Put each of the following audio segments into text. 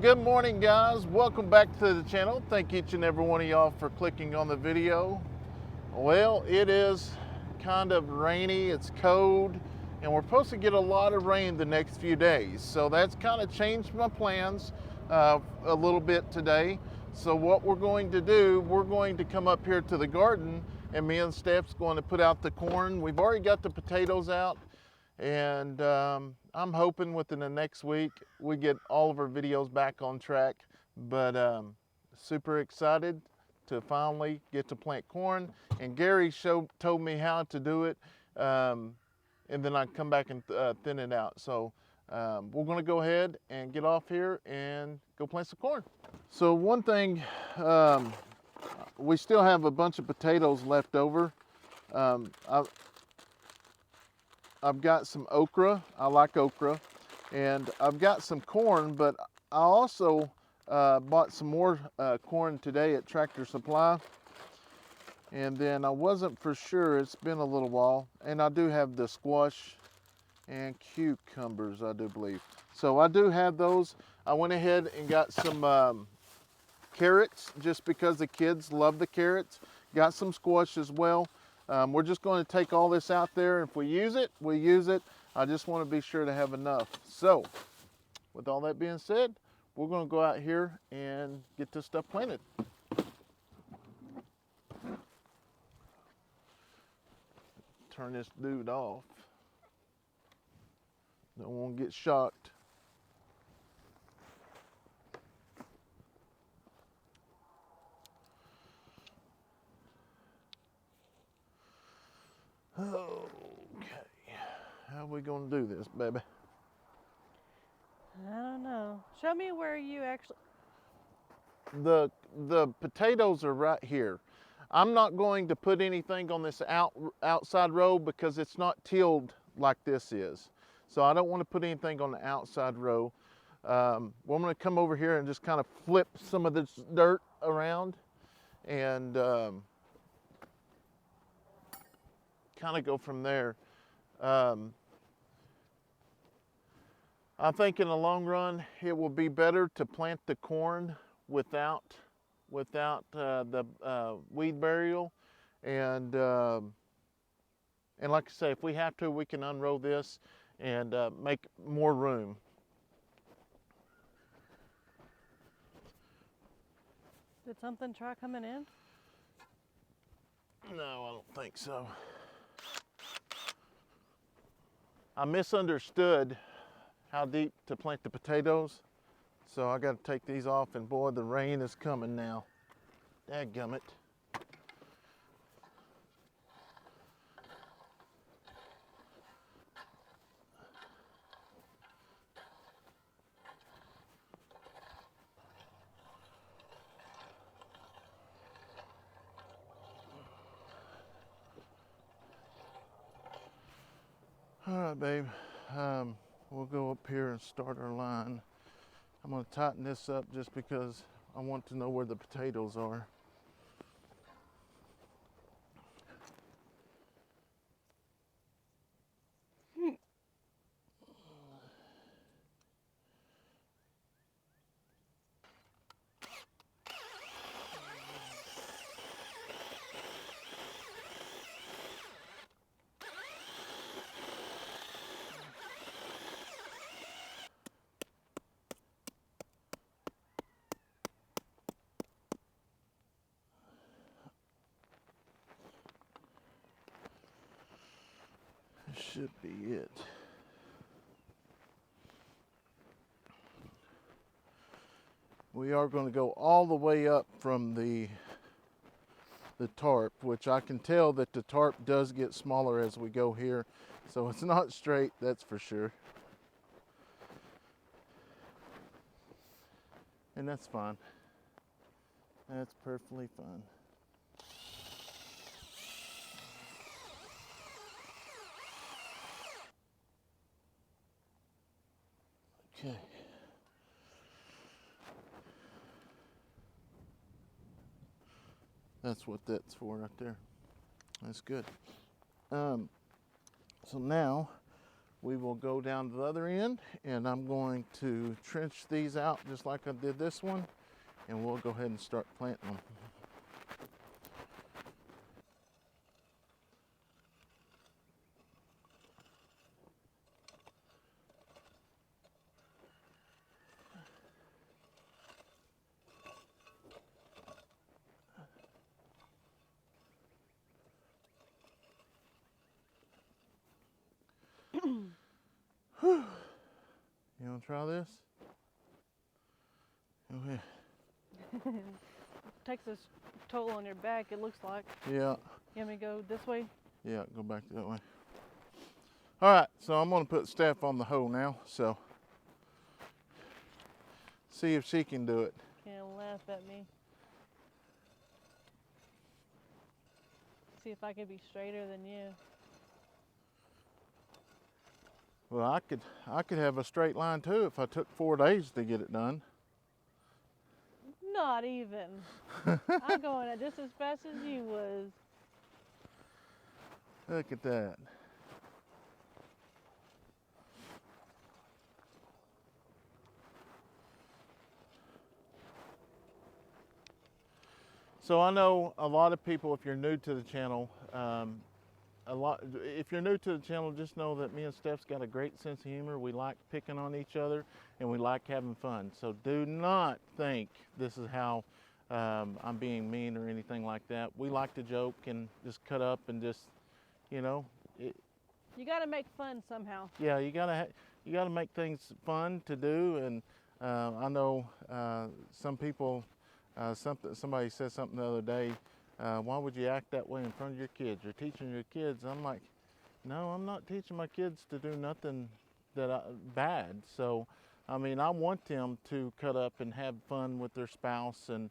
Good morning, guys. Welcome back to the channel. Thank each and every one of y'all for clicking on the video. Well, it is kind of rainy, it's cold, and we're supposed to get a lot of rain the next few days. So that's kind of changed my plans a little bit today. So what we're going to do, we're going to come up here to the garden, and me and Steph's going to put out the corn. We've already got the potatoes out. And I'm hoping within the next week we get all of our videos back on track. But super excited to finally get to plant corn. And Gary told me how to do it, and then I come back and thin it out. So we're going to go ahead and get off here and go plant some corn. So one thing, we still have a bunch of potatoes left over. I've got some okra. I like okra. And I've got some corn, but I also bought some more corn today at Tractor Supply. And then I wasn't for sure, it's been a little while. And I do have the squash and cucumbers, I do believe. So I do have those. I went ahead and got some carrots just because the kids love the carrots. Got some squash as well. We're just going to take all this out there. If we use it, we use it. I just want to be sure to have enough. So, with all that being said, we're going to go out here and get this stuff planted. Turn this dude off. Don't want to get shocked. Okay, how are we gonna do this, baby? I don't know. Show me where you actually. The potatoes are right here. I'm not going to put anything on this outside row because it's not tilled like this is. So I don't want to put anything on the outside row. Well, I'm going to come over here and just kind of flip some of this dirt around and kind of go from there. I think in the long run, it will be better to plant the corn without the weed burial, and like I say, if we have to, we can unrow this and make more room. Did something try coming in? No, I don't think so. I misunderstood how deep to plant the potatoes, so I got to take these off, and boy, the rain is coming now. Dadgummit. All right, babe. We'll go up here and start our line. I'm going to tighten this up just because I want to know where the potatoes are. This should be it. We are going to go all the way up from the tarp, which I can tell that the tarp does get smaller as we go here. So it's not straight, that's for sure. And that's fine. That's perfectly fine. Okay. That's what that's for right there. That's good. So now we will go down to the other end, and I'm going to trench these out just like I did this one, and we'll go ahead and start planting them. You want to try this? Go ahead. Takes a toll on your back, it looks like. Yeah. You want me to go this way? Yeah, go back that way. All right, so I'm going to put Steph on the hoe now, so see if she can do it. Can't laugh at me. See if I can be straighter than you. Well, I could have a straight line too if I took 4 days to get it done. Not even. I'm going at just as fast as you was. Look at that. So I know a lot of people, if you're new to the channel, if you're new to the channel, just know that me and Steph's got a great sense of humor. We like picking on each other, and we like having fun. So do not think this is how I'm being mean or anything like that. We like to joke and just cut up and just, you know. You got to make fun somehow. Yeah, you gotta make things fun to do. And I know some people. Somebody said something the other day. Why would you act that way in front of your kids? You're teaching your kids. I'm like, no, I'm not teaching my kids to do nothing bad. So, I mean, I want them to cut up and have fun with their spouse, and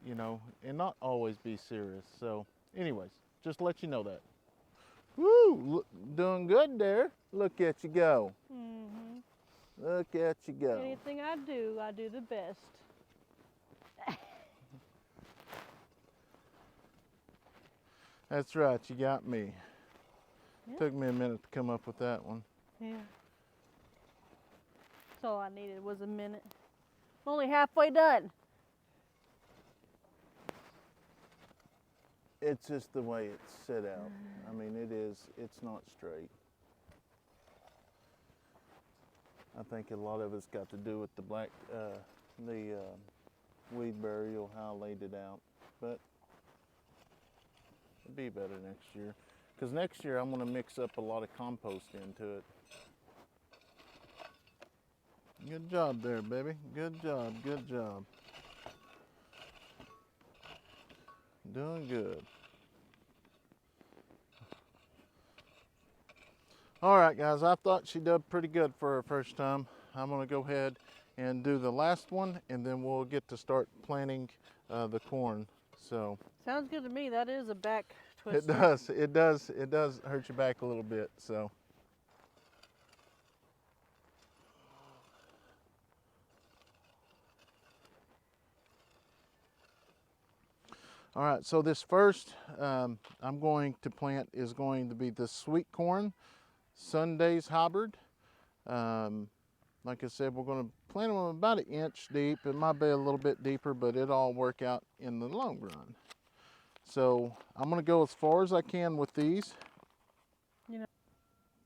you know, and not always be serious. So, anyways, just to let you know that. Woo! Doing good there. Look at you go. Mm-hmm. Look at you go. Anything I do the best. That's right, you got me. Yeah. Took me a minute to come up with that one. Yeah. That's all I needed was a minute. I'm only halfway done. It's just the way it's set out. I mean, it's not straight. I think a lot of it's got to do with the weed burial, how I laid it out. But it'll be better next year. Because next year I'm going to mix up a lot of compost into it. Good job there, baby. Good job, good job. Doing good. All right, guys, I thought she did pretty good for her first time. I'm going to go ahead and do the last one, and then we'll get to start planting the corn. So Sounds good to me. That is a back twister. it does hurt your back a little bit. So all right, so this first I'm going to plant is going to be the sweet corn Sunday's hybrid. Like I said, we're going to plant them about 1 inch deep. It might be a little bit deeper, but it'll all work out in the long run. So I'm going to go as far as I can with these. You know.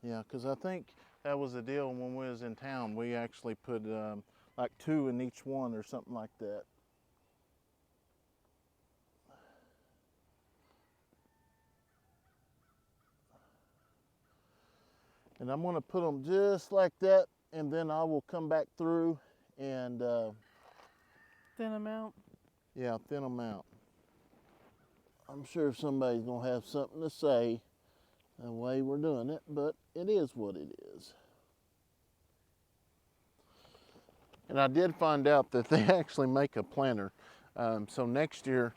Yeah, because I think that was the deal when we was in town. We actually put like 2 in each one or something like that. And I'm going to put them just like that, and then I will come back through and Thin them out. yeah, thin them out. I'm sure somebody's going to have something to say the way we're doing it, but it is what it is. And I did find out that they actually make a planter. So next year,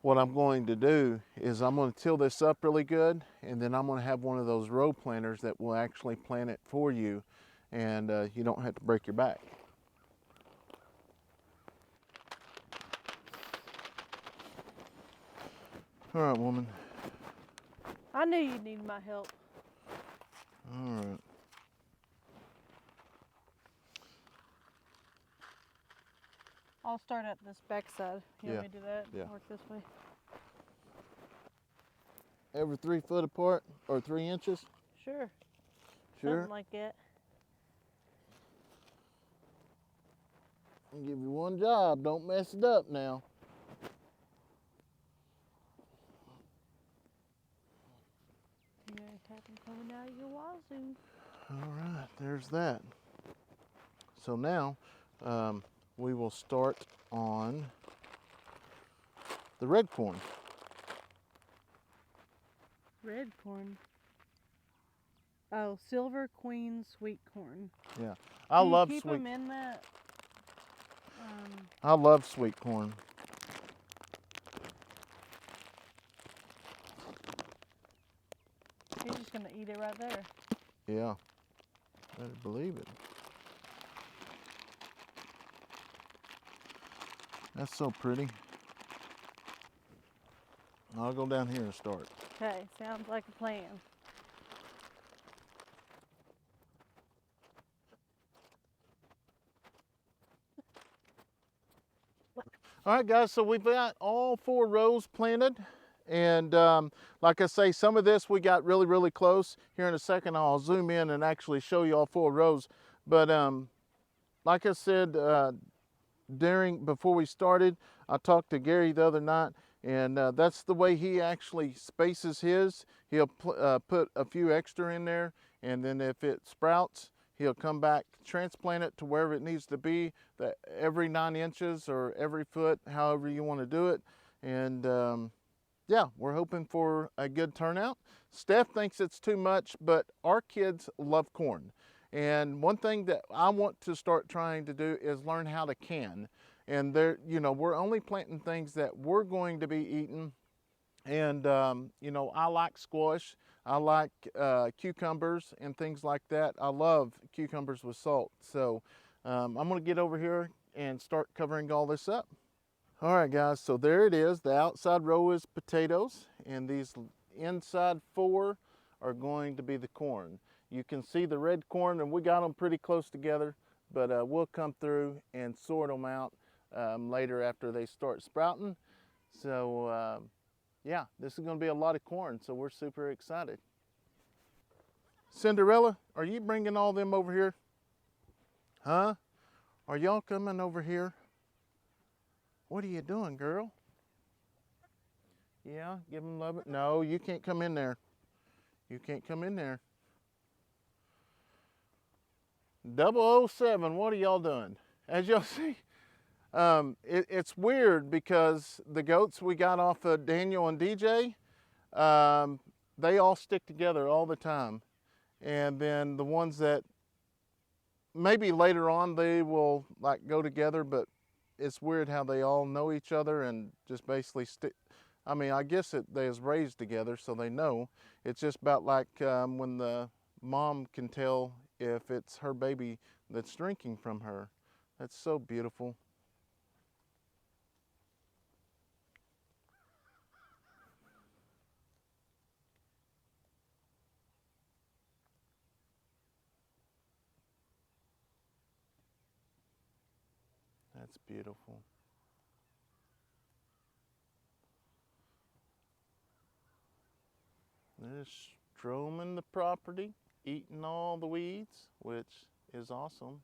what I'm going to do is I'm going to till this up really good, and then I'm going to have one of those row planters that will actually plant it for you, and you don't have to break your back. All right, woman. I knew you'd need my help. All right. I'll start at this back side. You Yeah. want me to do that? Yeah. Work this way. Every 3 foot apart or 3 inches? Sure. Sure. Something like that. I'll give you one job. Don't mess it up now. You guys have them coming out of your wazoo. All right, there's that. So now we will start on the red corn. Red corn. Oh, silver queen sweet corn. Yeah, I love keep sweet. them in that. I love sweet corn. You're just gonna eat it right there. Yeah, better believe it. That's so pretty. I'll go down here and start. Okay, sounds like a plan. All right, guys, so we've got all 4 rows planted. And like I say, some of this we got really, really close. Here in a second, I'll zoom in and actually show you all 4 rows. But like I said, before we started, I talked to Gary the other night, and that's the way he actually spaces his. He'll put a few extra in there, and then if it sprouts, he'll come back, transplant it to wherever it needs to be, every 9 inches or every foot, however you want to do it. And yeah, we're hoping for a good turnout. Steph thinks it's too much, but our kids love corn. And one thing that I want to start trying to do is learn how to can. And there, you know, we're only planting things that we're going to be eating. And you know, I like squash. I like cucumbers and things like that. I love cucumbers with salt. So I'm gonna get over here and start covering all this up. All right, guys, so there it is. The outside row is potatoes, and these inside 4 are going to be the corn. You can see the red corn, and we got them pretty close together, but we'll come through and sort them out later after they start sprouting. So yeah, this is gonna be a lot of corn, so we're super excited. Cinderella, are you bringing all them over here? Huh? Are y'all coming over here? What are you doing, girl? Yeah, give them love it. No, you can't come in there. You can't come in there. 007, what are y'all doing? As y'all see, it's weird because the goats we got off of Daniel and DJ, they all stick together all the time. And then the ones that maybe later on they will like go together, but it's weird how they all know each other and just basically stick. I mean, I guess they was raised together, so they know. It's just about like when the mom can tell if it's her baby that's drinking from her. That's so beautiful. That's beautiful. They're stroming the property, eating all the weeds, which is awesome.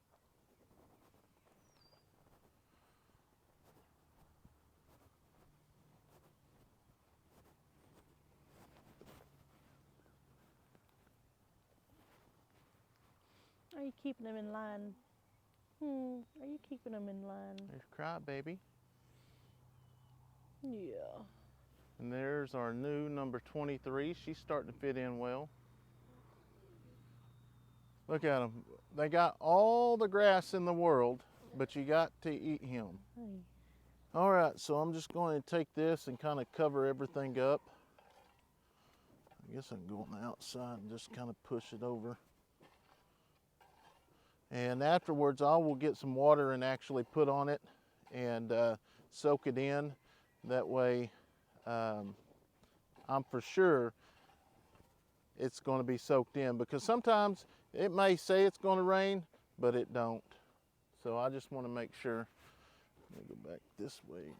Are you keeping them in line? Are you keeping them in line? There's Crybaby. Yeah. And there's our new number 23. She's starting to fit in well. Look at them. They got all the grass in the world, but you got to eat him. Hey. All right, so I'm just going to take this and kind of cover everything up. I guess I can go on the outside and just kind of push it over. And afterwards, I will get some water and actually put on it and soak it in. That way, I'm for sure it's going to be soaked in, because sometimes it may say it's going to rain, but it don't. So I just want to make sure. Let me go back this way.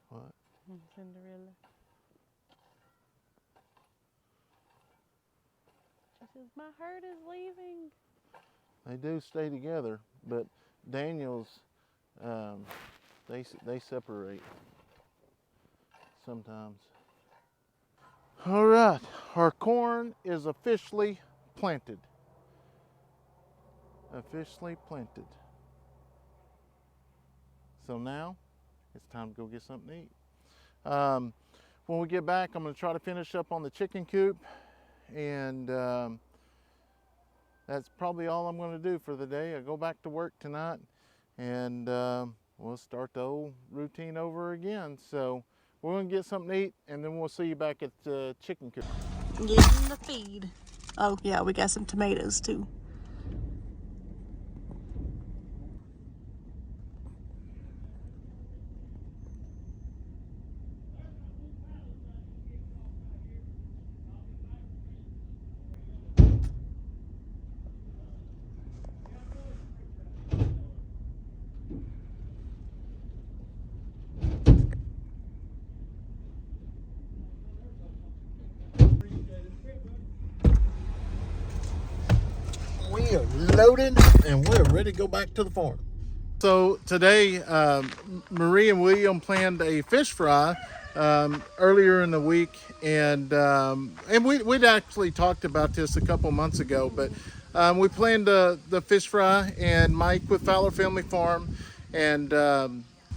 What? Cinderella. She says, my herd is leaving. They do stay together, but Daniels, they separate sometimes. All right, our corn is officially planted. Officially planted. So now it's time to go get something to eat. When we get back, I'm going to try to finish up on the chicken coop, and that's probably all I'm going to do for the day. I go back to work tonight, and we'll start the old routine over again. So we're going to get something to eat, and then we'll see you back at the chicken coop. Getting the feed. Oh yeah, we got some tomatoes too. We are loaded and we're ready to go back to the farm. So today, Marie and William planned a fish fry earlier in the week, and we'd actually talked about this a couple months ago, but we planned the fish fry, and Mike with Fowler Family Farm, and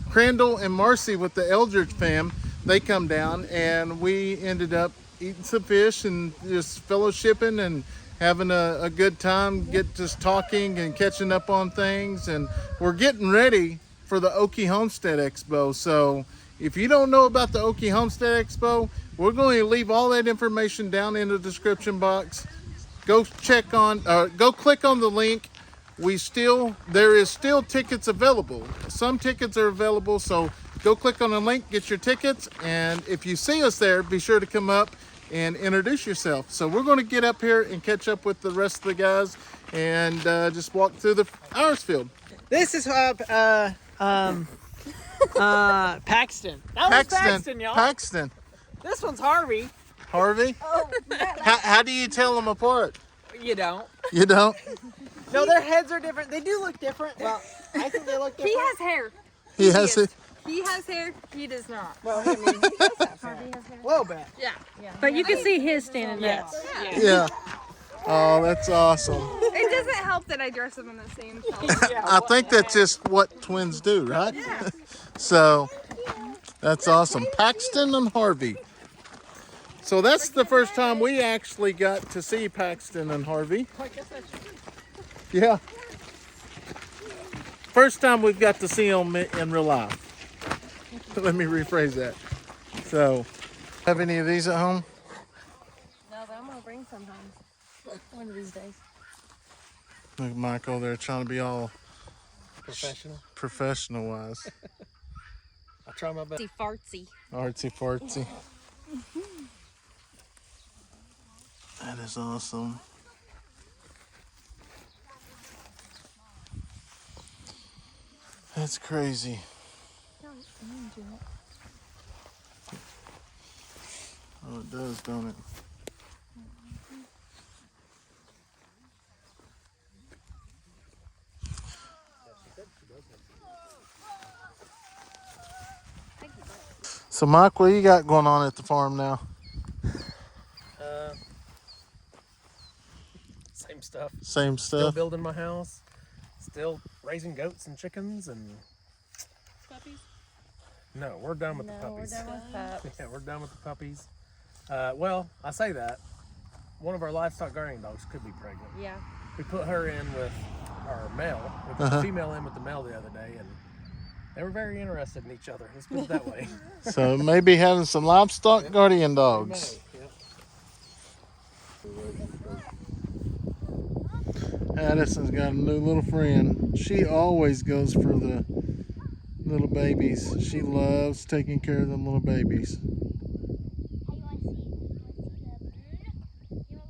Crandall and Marcy with the Eldridge fam, they come down, and we ended up eating some fish and just fellowshipping and having a good time, just talking and catching up on things. And we're getting ready for the Okie Homestead Expo. So if you don't know about the Okie Homestead Expo, we're going to leave all that information down in the description box. Go click on the link. There is still tickets available. Some tickets are available, so go click on the link, get your tickets, and if you see us there, be sure to come up and introduce yourself. So we're going to get up here and catch up with the rest of the guys and just walk through the Irish field. This is Paxton. That was Paxton, y'all. Paxton. This one's Harvey. Harvey? Oh, How do you tell them apart? You don't. You don't? No, their heads are different. They do look different. Well, I think they look different. he has hair. He has it. He has hair. He does not. Well, I mean, he does have hair. A little bit. Yeah. But you can see his standing there. Yes. Yeah. Oh, that's awesome. It doesn't help that I dress them in the same color. Yeah, I think that's just what twins do, right? Yeah. So that's awesome. Paxton and Harvey. So that's the first time we actually got to see Paxton and Harvey. Yeah. First time we've got to see them in real life. Let me rephrase that. So, have any of these at home? No, but I'm gonna bring sometimes. One of these days. Look at Michael there trying to be all professional wise. I'll try my best. Fartsy. Artsy fartsy. That is awesome. That's crazy. Oh, it does, don't it? So, Mike, what you got going on at the farm now? Same stuff. Same Still stuff? building my house. Still raising goats and chickens and. Puppies? No, we're done with the We're puppies. done with pups. Yeah, we're done with the puppies. Well, I say that. One of our livestock guardian dogs could be pregnant. Yeah. We put her in with our male. We put the female in with the male the other day, and they were very interested in each other. Let's put it that way. So, maybe having some livestock guardian dogs. Addison's got a new little friend. She always goes for the little babies. She loves taking care of them little babies. You want to see the bird? You want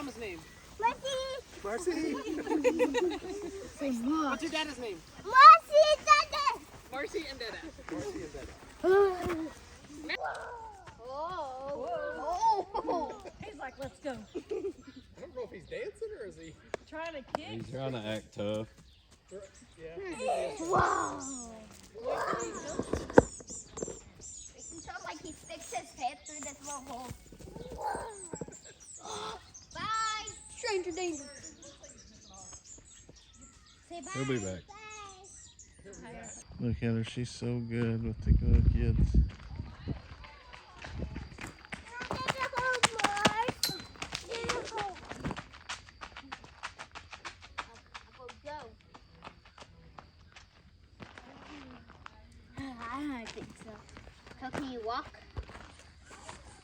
mama's name? Marcy. Marcy. Say what? What's your daddy's name? Marcy, Dada. Marcy and Dada. Marcy and Dada. Oh. He's like, let's go. I don't know if he's dancing or is he? Trying to kick. He's trying to act tough. Yeah. Wow. It sounds like he sticks his head through this little hole. Bye. Stranger danger. Say bye. He'll be back. Look at her, she's so good with the little kids. I don't think so. How can you walk?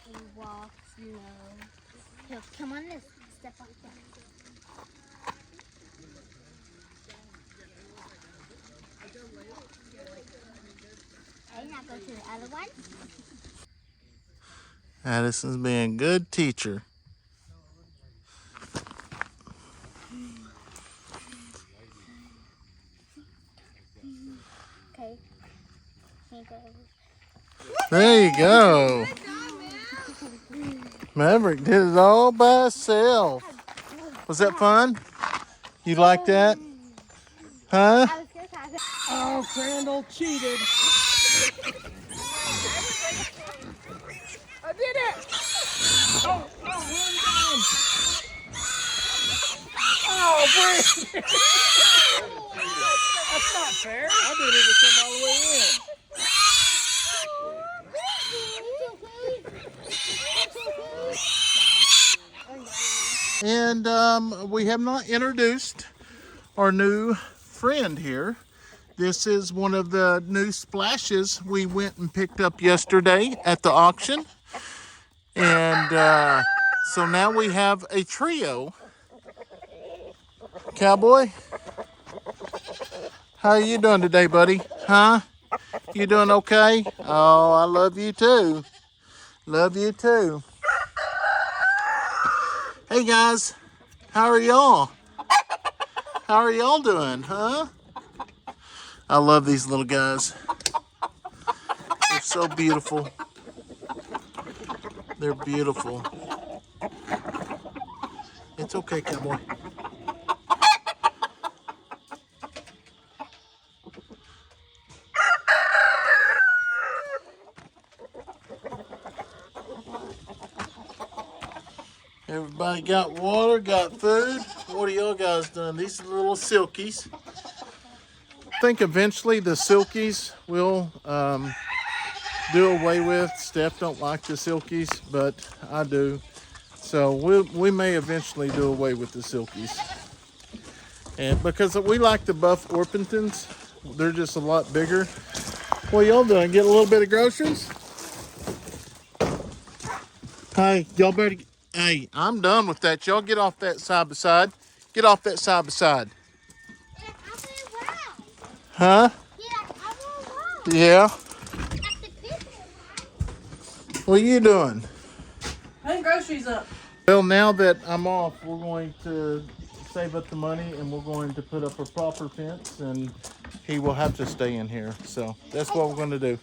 He walks slow. He'll come on this. Step on that. Okay, now go to the other one. Addison's being a good teacher. Okay. Here you go. There you go. Maverick did it all by himself. Was that fun? You like that? Huh? I was just having. Oh, Crandall cheated. I did it. Oh, one down. Oh, Braylee. That's not fair. I didn't even come all the way in. And we have not introduced our new friend here. This is one of the new splashes we went and picked up yesterday at the auction. And so now we have a trio. Cowboy, how are you doing today, buddy? Huh? You doing okay? Oh, I love you too. Love you too. Hey guys, how are y'all? How are y'all doing, huh? I love these little guys. They're so beautiful. They're beautiful. It's okay, cowboy. Everybody got water, got food. What are y'all guys doing? These are the little silkies. I think eventually the silkies will do away with. Steph don't like the silkies, but I do. So we may eventually do away with the silkies. And because we like the buff Orpingtons, they're just a lot bigger. What y'all doing? Get a little bit of groceries? Hey, y'all better. Hey, I'm done with that. Y'all get off that side by side. Get off that side by side. Huh? Yeah. What are you doing? Putting groceries up. Well, now that I'm off, we're going to save up the money and we're going to put up a proper fence, and he will have to stay in here. So that's what we're going to do.